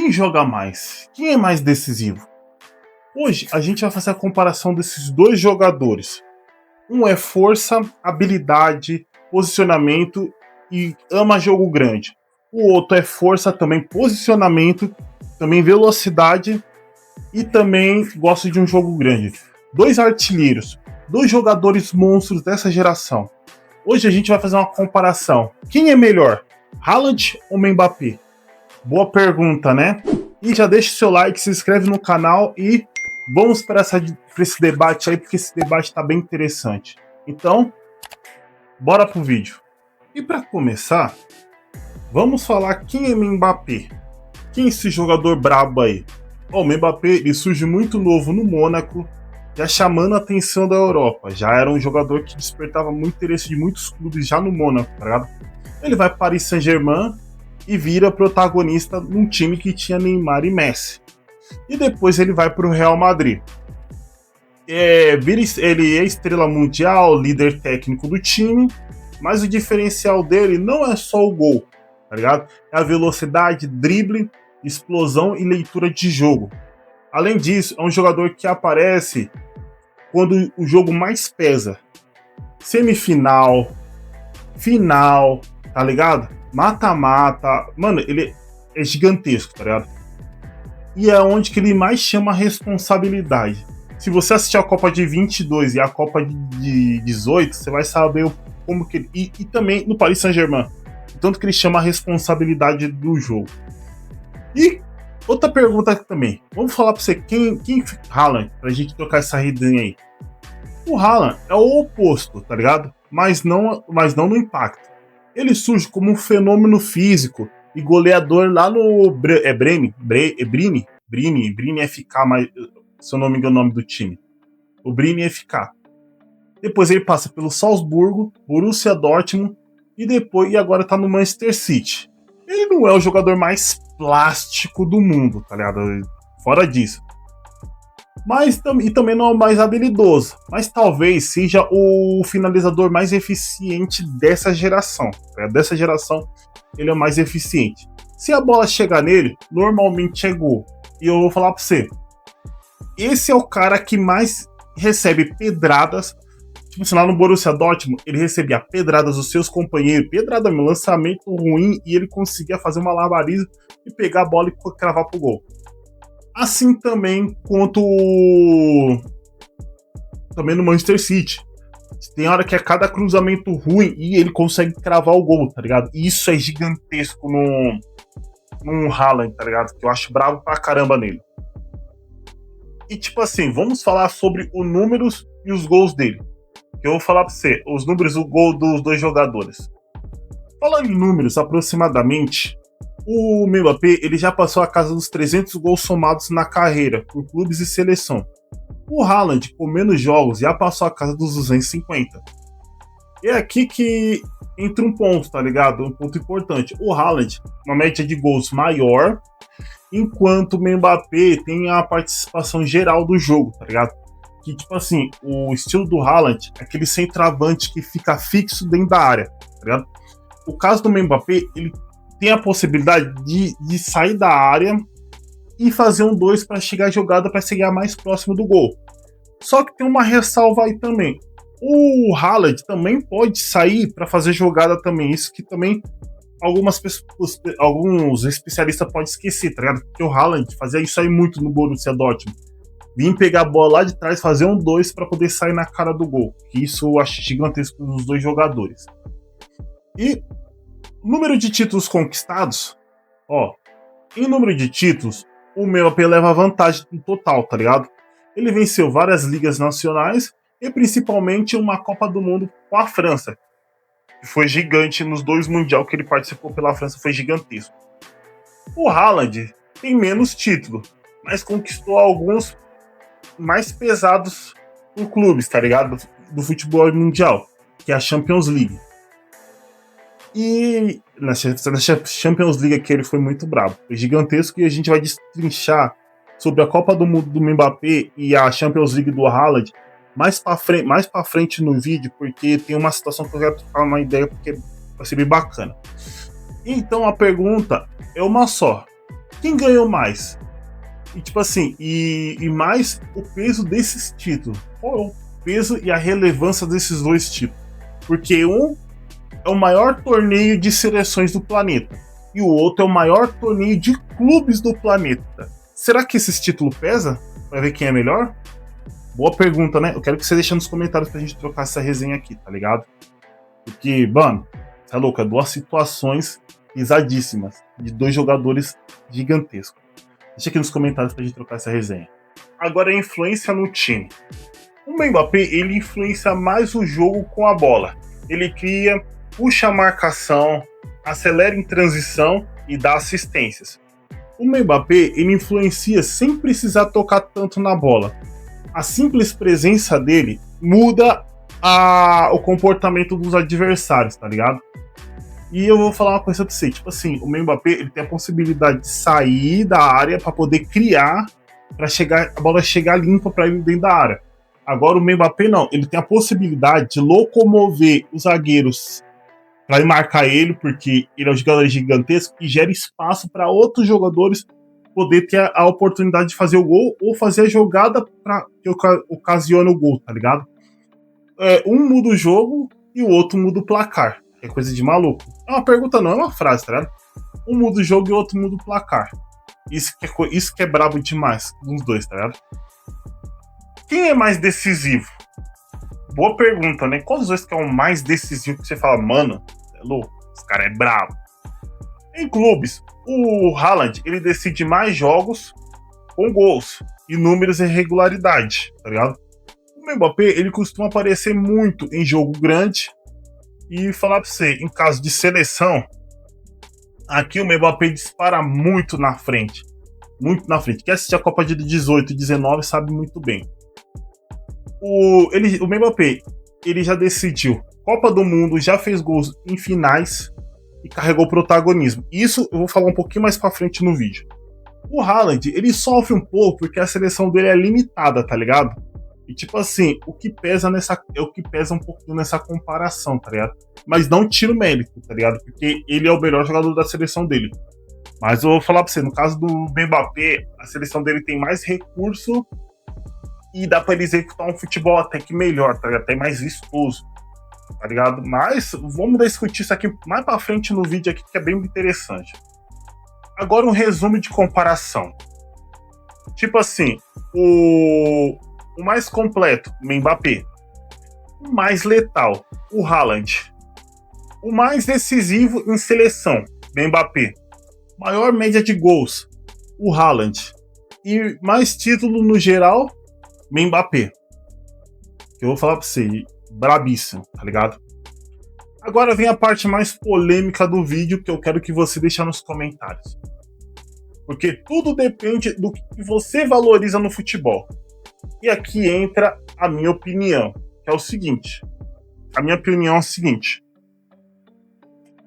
quem joga mais? Quem é mais decisivo? Hoje a gente vai fazer a comparação desses dois jogadores. Um é força, habilidade, posicionamento e ama jogo grande. O outro é força, também posicionamento, também velocidade e também gosta de um jogo grande. Dois artilheiros, dois jogadores monstros dessa geração. Hoje a gente vai fazer uma comparação. Quem é melhor, Haaland ou Mbappé? Boa pergunta, né? E já deixa o seu like, se inscreve no canal e vamos para esse debate aí, porque esse debate está bem interessante. Então, bora pro vídeo. E para começar, vamos falar quem é Mbappé. Quem é esse jogador brabo aí? O Mbappé, ele surge muito novo no Mônaco, já chamando a atenção da Europa. Já era um jogador que despertava muito interesse de muitos clubes já no Mônaco, tá ligado? Ele vai para Paris Saint-Germain e vira protagonista num time que tinha Neymar e Messi. E depois ele vai para o Real Madrid. Ele é estrela mundial, líder técnico do time, mas o diferencial dele não é só o gol, tá ligado? É a velocidade, drible, explosão e leitura de jogo. Além disso, é um jogador que aparece quando o jogo mais pesa. Semifinal, final, tá ligado? Mata-mata. Mano, ele é gigantesco, tá ligado? E é onde que ele mais chama a responsabilidade. Se você assistir a Copa de 22 e a Copa de 18, você vai saber como que ele... E também no Paris Saint-Germain. Tanto que ele chama a responsabilidade do jogo. E outra pergunta aqui também. Vamos falar pra você quem Haaland, pra gente trocar essa resenha aí. O Haaland é o oposto, tá ligado? Mas não no impacto. Ele surge como um fenômeno físico e goleador lá no Bremen FK, mas, se eu não me engano o nome do time. O Bremen FK. Depois ele passa pelo Salzburgo, Borussia Dortmund e agora tá no Manchester City. Ele não é o jogador mais plástico do mundo, tá ligado? Fora disso. E também não é o mais habilidoso. Mas talvez seja o finalizador mais eficiente dessa geração. Tá? Dessa geração, ele é o mais eficiente. Se a bola chegar nele, normalmente é gol. E eu vou falar pra você. Esse é o cara que mais recebe pedradas. Tipo assim, lá no Borussia Dortmund, ele recebia pedradas dos seus companheiros. Pedrada, meu lançamento ruim. E ele conseguia fazer uma malabarismo e pegar a bola e cravar pro gol. Assim também quanto também no Manchester City. Tem hora que é cada cruzamento ruim e ele consegue cravar o gol, tá ligado? E isso é gigantesco num Haaland, tá ligado? Que eu acho bravo pra caramba nele. E tipo assim, vamos falar sobre os números e os gols dele. Que eu vou falar pra você, os números, o gol dos dois jogadores. Falando em números, aproximadamente, o Mbappé, ele já passou a casa dos 300 gols somados na carreira, por clubes e seleção. O Haaland, com menos jogos, já passou a casa dos 250. E é aqui que entra um ponto, tá ligado? Um ponto importante. O Haaland, uma média de gols maior, enquanto o Mbappé tem a participação geral do jogo, tá ligado? Que, tipo assim, o estilo do Haaland é aquele centroavante que fica fixo dentro da área, tá ligado? O caso do Mbappé, ele tem a possibilidade de sair da área e fazer um 2 para chegar a jogada para chegar mais próximo do gol. Só que tem uma ressalva aí também. O Haaland também pode sair para fazer jogada também. Isso que também alguns especialistas podem esquecer, tá ligado? Porque o Haaland fazia isso aí muito no Borussia Dortmund. Vim pegar a bola lá de trás, fazer um 2 para poder sair na cara do gol. Isso eu acho gigantesco dos dois jogadores. E número de títulos conquistados, em número de títulos, o Mbappé leva vantagem no total, tá ligado? Ele venceu várias ligas nacionais e principalmente uma Copa do Mundo com a França, que foi gigante nos dois mundial que ele participou pela França, foi gigantesco. O Haaland tem menos títulos, mas conquistou alguns mais pesados por clubes, tá ligado? Do futebol mundial, que é a Champions League. E na Champions League aqui ele foi muito bravo, foi gigantesco, e a gente vai destrinchar sobre a Copa do Mundo do Mbappé e a Champions League do Haaland mais pra frente no vídeo, porque tem uma situação que eu quero trocar uma ideia, porque vai ser bem bacana. Então a pergunta é uma só. Quem ganhou mais? E tipo assim, e mais o peso desses títulos. Qual é o peso e a relevância desses dois títulos? Porque um é o maior torneio de seleções do planeta e o outro é o maior torneio de clubes do planeta. Será que esses títulos pesam? Vai ver quem é melhor? Boa pergunta, né? Eu quero que você deixe nos comentários pra gente trocar essa resenha aqui, tá ligado? Porque, mano, você é louco, é duas situações pesadíssimas de dois jogadores gigantescos. Deixa aqui nos comentários pra gente trocar essa resenha. Agora, a influência no time. O Mbappé, ele influencia mais o jogo com a bola. Ele cria, puxa a marcação, acelera em transição e dá assistências. O Mbappé, ele influencia sem precisar tocar tanto na bola. A simples presença dele muda o comportamento dos adversários, tá ligado? E eu vou falar uma coisa pra você, tipo assim, o Mbappé, ele tem a possibilidade de sair da área para poder criar, para a bola chegar limpa para ele dentro da área. Agora o Mbappé não, ele tem a possibilidade de locomover os zagueiros para marcar ele, porque ele é um jogador gigantesco e gera espaço para outros jogadores poder ter a oportunidade de fazer o gol ou fazer a jogada para que ocasione o gol, tá ligado? Um muda o jogo e o outro muda o placar. É coisa de maluco. É uma pergunta, não, é uma frase, tá ligado? Um muda o jogo e o outro muda o placar. Isso que é brabo demais dos dois, tá ligado? Quem é mais decisivo? Boa pergunta, né? Qual dos dois que é o mais decisivo que você fala, mano, é louco, esse cara é brabo. Em clubes, o Haaland, ele decide mais jogos com gols e números e regularidade, tá ligado? O Mbappé, ele costuma aparecer muito em jogo grande e falar pra você, em caso de seleção, aqui o Mbappé dispara muito na frente. Muito na frente. Quem assistir a Copa de 18 e 19 sabe muito bem. O Mbappé, ele já decidiu Copa do Mundo, já fez gols em finais e carregou protagonismo. Isso eu vou falar um pouquinho mais pra frente no vídeo. O Haaland, ele sofre um pouco porque a seleção dele é limitada, tá ligado? E tipo assim, o que pesa um pouquinho nessa comparação, tá ligado? Mas não tira o mérito, tá ligado? Porque ele é o melhor jogador da seleção dele. Mas eu vou falar pra você, no caso do Mbappé, a seleção dele tem mais recurso e dá pra ele executar um futebol até que melhor, tá ligado? Até mais vistoso, tá ligado? Mas vamos discutir isso aqui mais pra frente no vídeo aqui, que é bem interessante. Agora um resumo de comparação. Tipo assim, o mais completo, o Mbappé. O mais letal, o Haaland. O mais decisivo em seleção, Mbappé. Maior média de gols, o Haaland. E mais título no geral, Mbappé. Eu vou falar pra você, brabíssimo, tá ligado? Agora vem a parte mais polêmica do vídeo que eu quero que você deixe nos comentários. Porque tudo depende do que você valoriza no futebol. E aqui entra a minha opinião, que é o seguinte. A minha opinião é o seguinte.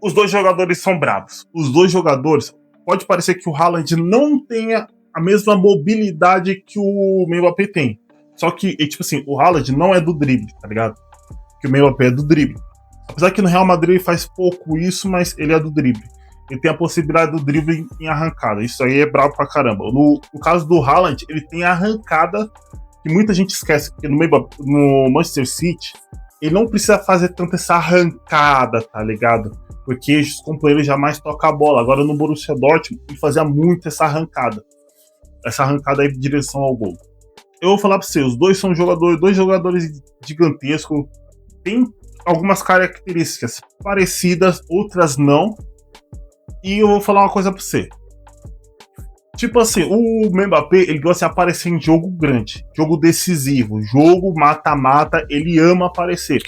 Os dois jogadores são bravos. Os dois jogadores, pode parecer que o Haaland não tenha a mesma mobilidade que o Mbappé tem. Só que, tipo assim, o Haaland não é do drible, tá ligado? Que o Mbappé é do drible. Apesar que no Real Madrid ele faz pouco isso, mas ele é do drible. Ele tem a possibilidade do drible em arrancada. Isso aí é bravo pra caramba. No caso do Haaland, ele tem a arrancada que muita gente esquece, porque no Manchester City, ele não precisa fazer tanto essa arrancada, tá ligado? Porque os companheiros jamais tocam a bola. Agora no Borussia Dortmund, ele fazia muito essa arrancada. Essa arrancada aí em direção ao gol. Eu vou falar pra você, os dois são dois jogadores gigantescos. Tem algumas características parecidas, outras não. E eu vou falar uma coisa pra você. Tipo assim, o Mbappé, ele gosta de aparecer em jogo grande, jogo decisivo, jogo mata-mata, ele ama aparecer.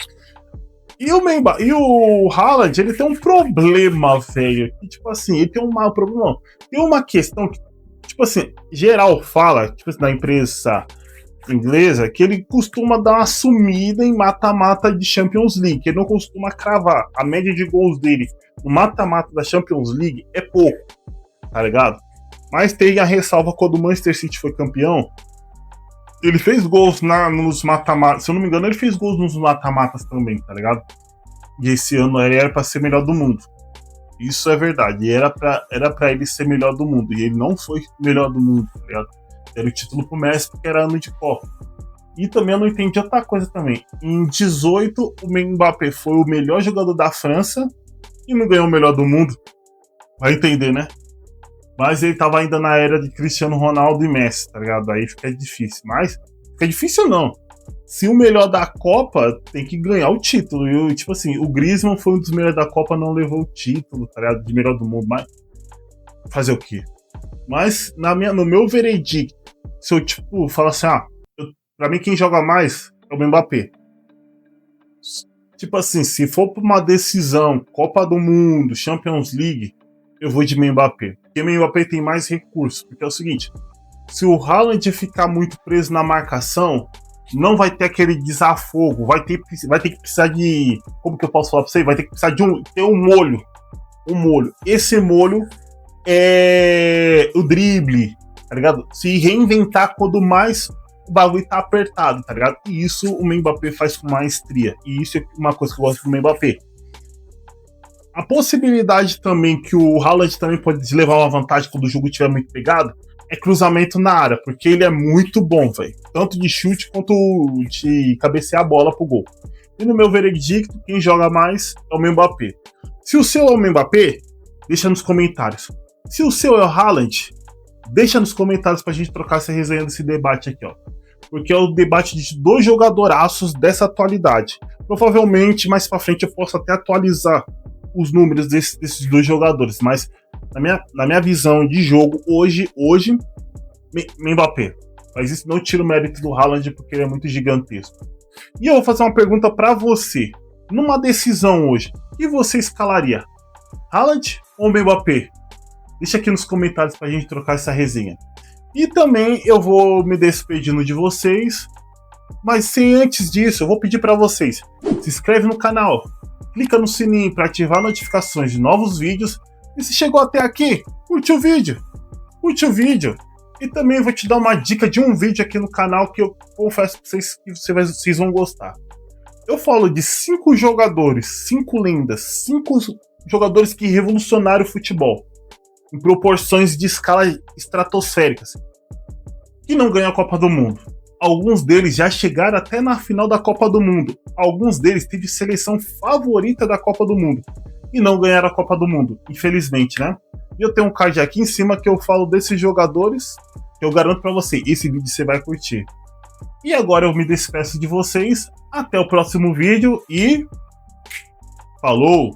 E o Haaland, ele tem um problema, velho. Tipo assim, ele tem um problema. Tem uma questão que, tipo assim, geral fala, tipo assim, na imprensa inglesa, que ele costuma dar uma sumida em mata-mata de Champions League, que ele não costuma cravar. A média de gols dele no mata-mata da Champions League é pouco, tá ligado? Mas tem a ressalva quando o Manchester City foi campeão. Ele fez gols nos mata-matas. Se eu não me engano, ele fez gols nos mata-matas também, tá ligado? E esse ano ele era pra ser melhor do mundo. Isso é verdade. E era pra ele ser melhor do mundo. E ele não foi melhor do mundo, tá ligado? Era o título pro Messi porque era ano de Copa. E também eu não entendi outra coisa também. Em 18, o Mbappé foi o melhor jogador da França e não ganhou o melhor do mundo. Vai entender, né? Mas ele tava ainda na era de Cristiano Ronaldo e Messi, tá ligado? Aí fica difícil. Mas fica difícil não. Se o melhor da Copa tem que ganhar o título. E, tipo assim, o Griezmann foi um dos melhores da Copa, não levou o título, tá ligado? De melhor do mundo. Mas fazer o quê? Mas no meu veredicto, se eu, tipo, falar assim, pra mim quem joga mais é o Mbappé. Tipo assim, se for pra uma decisão, Copa do Mundo, Champions League, eu vou de Mbappé. Porque o Mbappé tem mais recursos. Porque é o seguinte, se o Haaland ficar muito preso na marcação, não vai ter aquele desafogo, vai ter que precisar de, como que eu posso falar pra você? Vai ter que precisar de ter um molho. Um molho. Esse molho é o drible, tá ligado? Se reinventar quando mais o bagulho tá apertado, tá ligado? E isso o Mbappé faz com maestria. E isso é uma coisa que eu gosto do Mbappé. A possibilidade também que o Haaland também pode levar uma vantagem quando o jogo estiver muito pegado é cruzamento na área, porque ele é muito bom, velho. Tanto de chute quanto de cabecear a bola pro gol. E no meu veredicto, quem joga mais é o Mbappé. Se o seu é o Mbappé, deixa nos comentários. Se o seu é o Haaland, deixa nos comentários pra gente trocar essa resenha desse debate aqui, ó. Porque é o debate de dois jogadoraços dessa atualidade. Provavelmente, mais pra frente, eu posso até atualizar os números desses dois jogadores, mas na minha visão de jogo, hoje Mbappé. Mas isso não tira o mérito do Haaland, porque ele é muito gigantesco. E eu vou fazer uma pergunta pra você. Numa decisão hoje, o que você escalaria? Haaland ou Mbappé? Deixa aqui nos comentários pra gente trocar essa resenha. E também eu vou me despedindo de vocês, mas sem antes disso, eu vou pedir pra vocês, se inscreve no canal, clica no sininho para ativar notificações de novos vídeos. E se chegou até aqui, curte o vídeo. Curte o vídeo. E também vou te dar uma dica de um vídeo aqui no canal que eu confesso pra vocês que vocês vão gostar. Eu falo de 5 jogadores, 5 lendas, 5 jogadores que revolucionaram o futebol em proporções de escala estratosféricas, que não ganham a Copa do Mundo. Alguns deles já chegaram até na final da Copa do Mundo. Alguns deles teve seleção favorita da Copa do Mundo e não ganharam a Copa do Mundo, infelizmente, né? E eu tenho um card aqui em cima que eu falo desses jogadores, que eu garanto pra você, esse vídeo você vai curtir. E agora eu me despeço de vocês, até o próximo vídeo e falou!